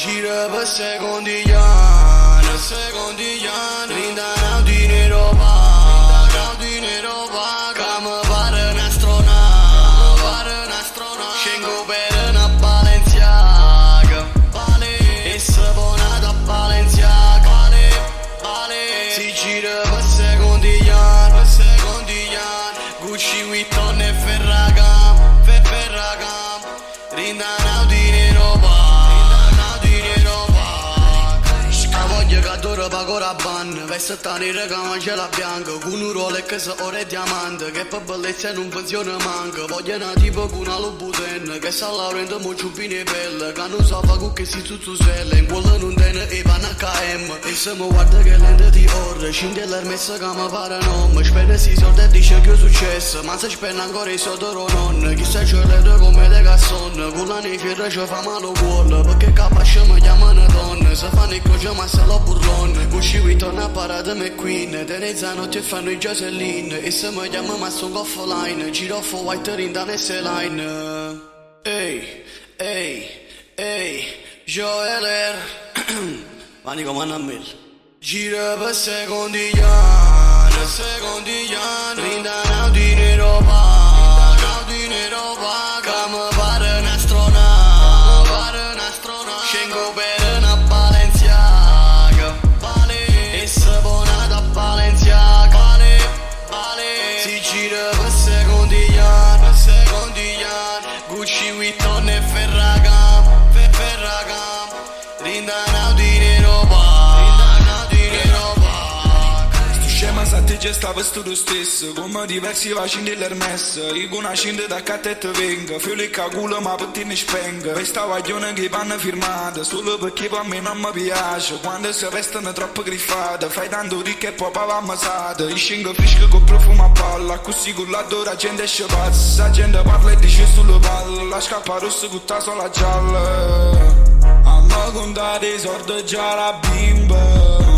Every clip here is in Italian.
Gira per secondigliano, rindano dinero paga, che mi pare un'astronave, scengo per una Balenciaga, e se ponata a Balenciaga, si gira per secondigliano, Gucci, Vuitton e Ferragamo, rindano dinero paga. Che adoro pago la ban, veste nera che mangia la bianca, con un Rolex oro e diamante, che per bellezza non funziona manca. Voglio una tipo con una Louboutin, che sta lavorando mo ciuppine pelle, che non sa fa con che si tutto svelle, in quello non tiene e panna HM. E se mi guarda che lente di ore, scende l'ermessa che mi pare non, spende si soldi e dice che è successo, ma se spende ancora i soldi o non, chissà c'è l'ero come de casson, con la nefierra ci fa male cuore, perché capace mi chiamano donna, se fanno il croce ma se lo burlone, Gucci, Vuitton a parata McQueen, Teresa notte e fanno i Jocelyn, e se mi chiama ma sono offline, giro off white rindane e line. Ehi, Joeler, vanni come una mil. Gira per secondigliano, rindano dinero paga, che mi pare un'astronave, scengo per una Balenciaga, e se ponata a Balenciaga, si gira per secondigliano, Gucci, Vuitton e Ferragamo, rindano dinero paga. Scema sa te già stava sto stesso, come diversi vaccini dell'Hermes, io con una scende da catta e te venga, fiole e culo ma per te ne spenga, questa guaglione che vanno firmata, solo perché per me non mi piace, quando si vestano troppo griffate, fai tanto ricca e poi va ammassata, io scendo fresco con profumo a palla, così con l'adoro la gente esce pazza, la gente parla e dice sulle palle, la scarpa rossa con la sola gialla, a me contare i soldi già la bimba.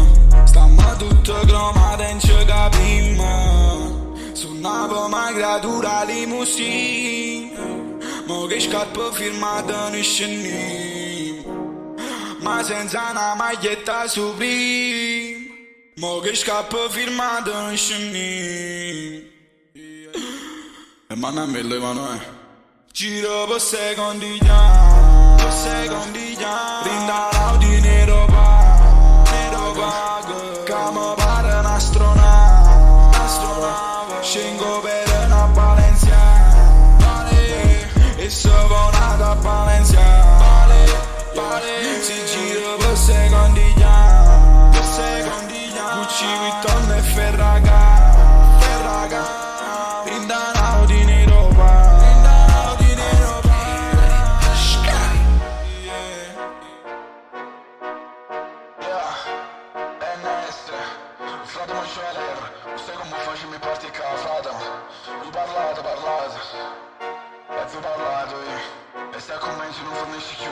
Stamma tutto cromato e non ci capimmo, suonava una creatura limousine, mo che scarpe firmate non scendiamo, ma senza una maglietta Supreme, mo che scarpe firmate non scendiamo. E manna a me le mano giro per secondigliano, rindano dinero paga, che mi pare un'astronave, scengo per una Balenciaga, e se ponata a Balenciaga, si gira per secondigliano, Gucci, Vuitton e Ferragamo, rindano dinero paga. Frate Moscheller, sai come facciamo i parti qua, frate? Io parlato, e tu parlato, e stai con me, non fornisci più.